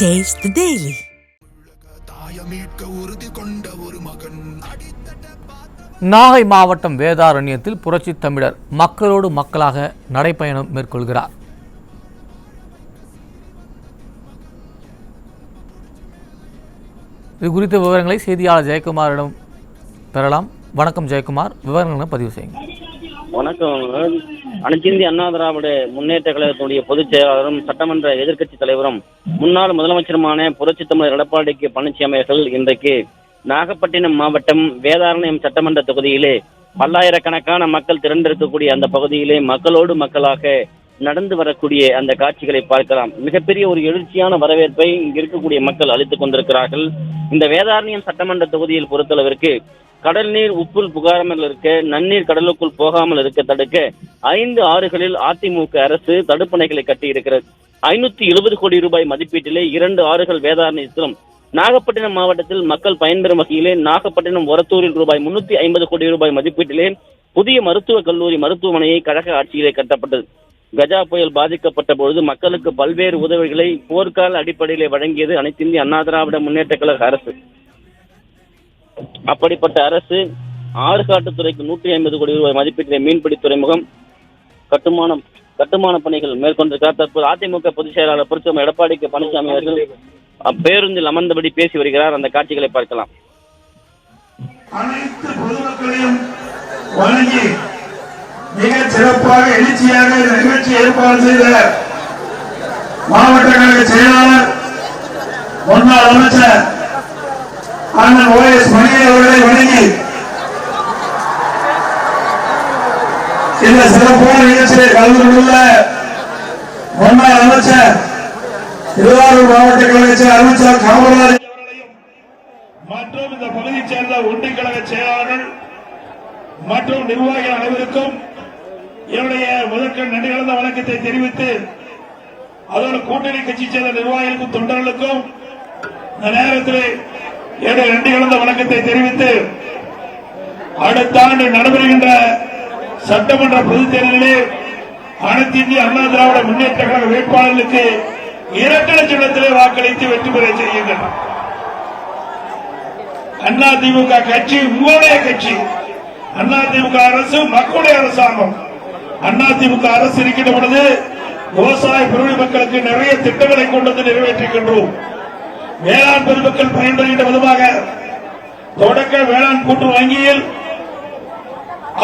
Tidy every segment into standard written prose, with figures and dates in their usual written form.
Taste the Daily. Nagai மாவட்டம் வேதாரண்யத்தில் புரட்சி தமிழர் மக்களோடு மக்களாக நடைப்பயணம் மேற்கொள்கிறார். இது குறித்த விவரங்களை செய்தியாளர் ஜெயக்குமாரிடம் பெறலாம். வணக்கம் ஜெயக்குமார், விவரங்களை பதிவு செய்யுங்க. வணக்கம். அனைத்து இந்திய அண்ணா திராவிட முன்னேற்ற கழகத்தினுடைய பொதுச் செயலாளரும் சட்டமன்ற எதிர்க்கட்சி தலைவரும் முன்னாள் முதலமைச்சருமான புரட்சி தமிழர் எடப்பாடி பழனிசாமி அவர்கள் இன்றைக்கு நாகப்பட்டினம் மாவட்டம் வேதாரண்யம் சட்டமன்ற தொகுதியிலே பல்லாயிரக்கணக்கான மக்கள் திரண்டிருக்கக்கூடிய அந்த பகுதியிலே மக்களோடு மக்களாக நடந்து வரக்கூடிய அந்த காட்சிகளை பார்க்கலாம். மிகப்பெரிய ஒரு எழுச்சியான வரவேற்பை இங்கு இருக்கக்கூடிய மக்கள் அளித்துக் கொண்டிருக்கிறார்கள். இந்த வேதாரண்யம் சட்டமன்ற தொகுதியில் பொறுத்தளவிற்கு கடல் நீர் உப்புள் புகாராமல் இருக்க, நன்னீர் கடலுக்குள் போகாமல் இருக்க தடுக்க 5 ஆறுகளில் அதிமுக அரசு தடுப்பணைகளை கட்டியிருக்கிறது. 570 கோடி ரூபாய் மதிப்பீட்டிலே 2 ஆறுகள் வேதாரண்யத்திலும், நாகப்பட்டினம் மாவட்டத்தில் மக்கள் பயன்பெறும் வகையிலே நாகப்பட்டினம் ஒரத்தூரில் ரூபாய் 350 கோடி ரூபாய் மதிப்பீட்டிலே புதிய மருத்துவக் கல்லூரி மருத்துவமனையை கழக ஆட்சியிலே கட்டப்பட்டது. கஜா புயல் பாதிக்கப்பட்ட பொழுது மக்களுக்கு பல்வேறு உதவிகளை போர்க்கால அடிப்படையிலே வழங்கியது அனைத்து இந்திய அண்ணா திராவிட முன்னேற்ற கழக அரசு. அப்படிப்பட்ட அரசு ஆறுகாட்டுத்துறைக்கு 150 கோடி ரூபாய் மதிப்பீட்டிலே மீன்பிடி துறைமுகம் கட்டுமான பணிகள் மேற்கொண்டிருக்கிறார். தற்போது அதிமுக பொதுச் செயலாளர் புரட்சி எடப்பாடி பழனிசாமி அவர்கள் பேருந்தில் அமர்ந்தபடி பேசி வருகிறார். அந்த காட்சிகளை பார்க்கலாம். அனைத்து பொதுமக்களையும் வணங்கி மிக சிறப்பாக எழுச்சியாக இந்த நிகழ்ச்சி ஏற்பாடு செய்த மாவட்ட கழக செயலாளர் முன்னாள் அமைச்சர் அண்ணன் OS மணியன் அவர்களை வணங்கி இந்த சிறப்பான நிகழ்ச்சியை கலந்து கொண்டுள்ள முன்னாள் அமைச்சர் திருவாரூர் மாவட்ட கழக அமைச்சர் காமராஜ் அவர்களையும் மற்றும் இந்த பகுதியைச் சேர்ந்த ஒன்றிய கழக செயலாளர்கள் மற்றும் நிர்வாகிகள் அனைவருக்கும் என்னுடைய முதற்கண் நன்றி கலந்த வணக்கத்தை தெரிவித்து, அதோடு கூட்டணி கட்சி சேர்ந்த நிர்வாகிகளுக்கும் தொண்டர்களுக்கும் இந்த நேரத்தில் என்னுடைய நன்றி கலந்த வணக்கத்தை தெரிவித்து, அடுத்த ஆண்டு நடைபெறுகின்ற சட்டமன்ற பொதுத் தேர்தலிலே அனைத்து இந்திய அண்ணா திராவிட முன்னேற்ற கழக வேட்பாளர்களுக்கு இரட்டை சின்னத்திலே வாக்களித்து வெற்றி பெற செய்யுங்கள். அதிமுக கட்சி உங்களுடைய கட்சி. அதிமுக அரசு மக்களுடைய அரசாங்கம். அதிமுக அரசு இருக்கின்ற பொழுது விவசாய பெருமை மக்களுக்கு நிறைய திட்டங்களை கொண்டு வந்து நிறைவேற்றுகின்றோம். வேளாண் பெருமக்கள் பயன்பெறுகின்ற விதமாக தொடக்க வேளாண் கூட்டுறவு வங்கியில்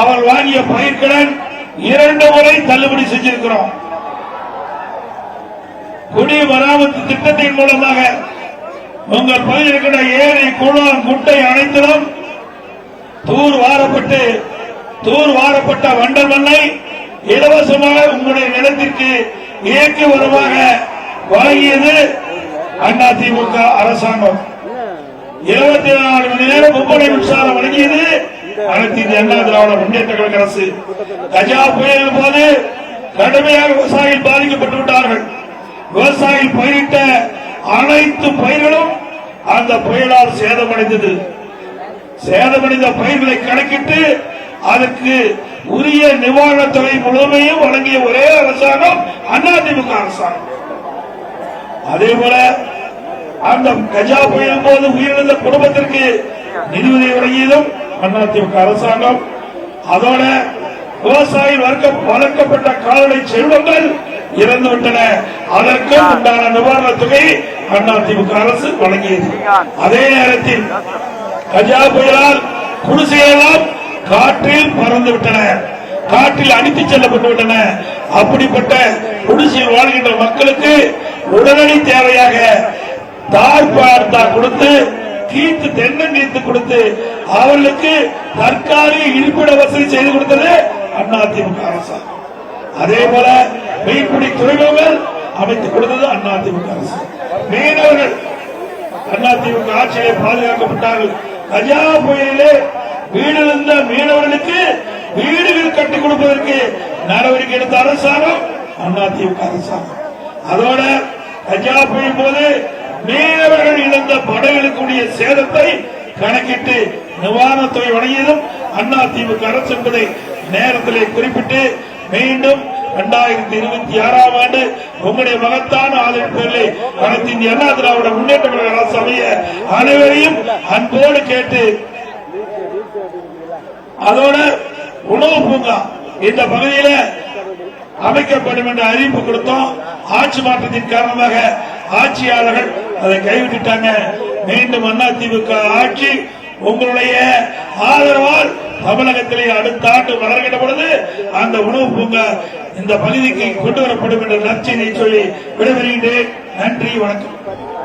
அவர் வாங்கிய பயிர்க்கடன் 2 முறை தள்ளுபடி செஞ்சிருக்கிறோம். குடிமராமத்து திட்டத்தின் மூலமாக உங்கள் பகுதியில் இருக்கிற ஏரி, குளம், குட்டை அனைத்திலும் தூர் வாரப்பட்ட வண்டல் மண்ணை இலவசமாக உங்களுடைய நிலத்திற்கு இயற்கை உரமாக வழங்கியது அதிமுக அரசாங்கம். 24 மணி நேரம் முப்படை மின்சாரம் வழங்கியது அனைத்து இந்திய அண்ணா திராவிட முன்னேற்ற கழக அரசு. கஜா புயல் போது கடுமையாக விவசாயிகள் பாதிக்கப்பட்டு விட்டார்கள். விவசாயிகள் பயிரிட்ட அனைத்து பயிர்களும் அந்த புயலால் சேதமடைந்தது. சேதமடைந்த பயிர்களை கணக்கிட்டு அதற்கு உரிய நிவாரணத் தொகை முழுமையும் வழங்கிய ஒரே அரசாங்கம் அதிமுக அரசாங்கம். அதே போல அந்த கஜா புயல் போது உயிரிழந்த குடும்பத்திற்கு நிதியுதவி வழங்கியதும் அதிமுக அரசாங்கம். அதோட விவசாயிகள் வளர்க்கப்பட்ட கால்நடை செல்வங்கள் இறந்துவிட்டன. அதற்கும் உண்டான நிவாரணத் தொகை அதிமுக அரசு வழங்கியது. அதே நேரத்தில் கஜா புயலால் குடிசையெல்லாம் காற்றில் பறந்து விட்டன, காற்றில் அடித்து செல்லப்பட்டு விட்டன. அப்படிப்பட்ட குடிசையில் வாழ்கின்ற மக்களுக்கு உடனடி தேவையாக தார்பார்த்தா கொடுத்து, கீத்து தென்னங்கீத்து கொடுத்து அவர்களுக்கு தற்காலிக இருப்பிட வசதி செய்து கொடுத்தது அதிமுக அரசாங்கம். அதே போல மீன்பிடி துறைமுகங்கள் அமைத்துக் கொடுத்தது அதிமுக அரசு. மீனவர்கள் அதிமுக ஆட்சியை பாதுகாக்கப்பட்டார்கள். கஜா புயலிலே வீடிருந்த மீனவர்களுக்கு வீடுகள் கட்டிக் கொடுப்பதற்கு நடவடிக்கை எடுத்த அரசாங்கம் அதிமுக அரசாங்கம். அதோட கஜா புயல் போது மீனவர்கள் இழந்த படகுகளுக்குரிய சேதத்தை கணக்கிட்டு நிவாரணத் தொகை வழங்கியதும் அதிமுக அரசு என்பதை நேரத்திலே குறிப்பிட்டு மீண்டும் 2026ஆம் ஆண்டு உங்களுடைய மகத்தான ஆதரவுகளை அனைத்து இந்திய அண்ணா திராவிட முன்னேற்ற கழக அரசு அமைய அனைவரையும் அன்போடு கேட்டு, அதோட உணவு பூங்கா இந்த பகுதியில அமைக்கப்படும் என்று அறிவிப்பு கொடுத்தோம். ஆட்சி மாற்றத்தின் காரணமாக ஆட்சியாளர்கள் அதை கைவிட்டுட்டாங்க. மீண்டும் அதிமுக ஆட்சி உங்களுடைய ஆதரவால் தமிழகத்திலே அடுத்த ஆண்டு வளர்கின்ற பொழுது அந்த உணவு பூங்கா இந்த பகுதிக்கு கொண்டு வரப்படும் என்ற நற்செய்தியை சொல்லி விடைபெறுகின்றேன். நன்றி, வணக்கம்.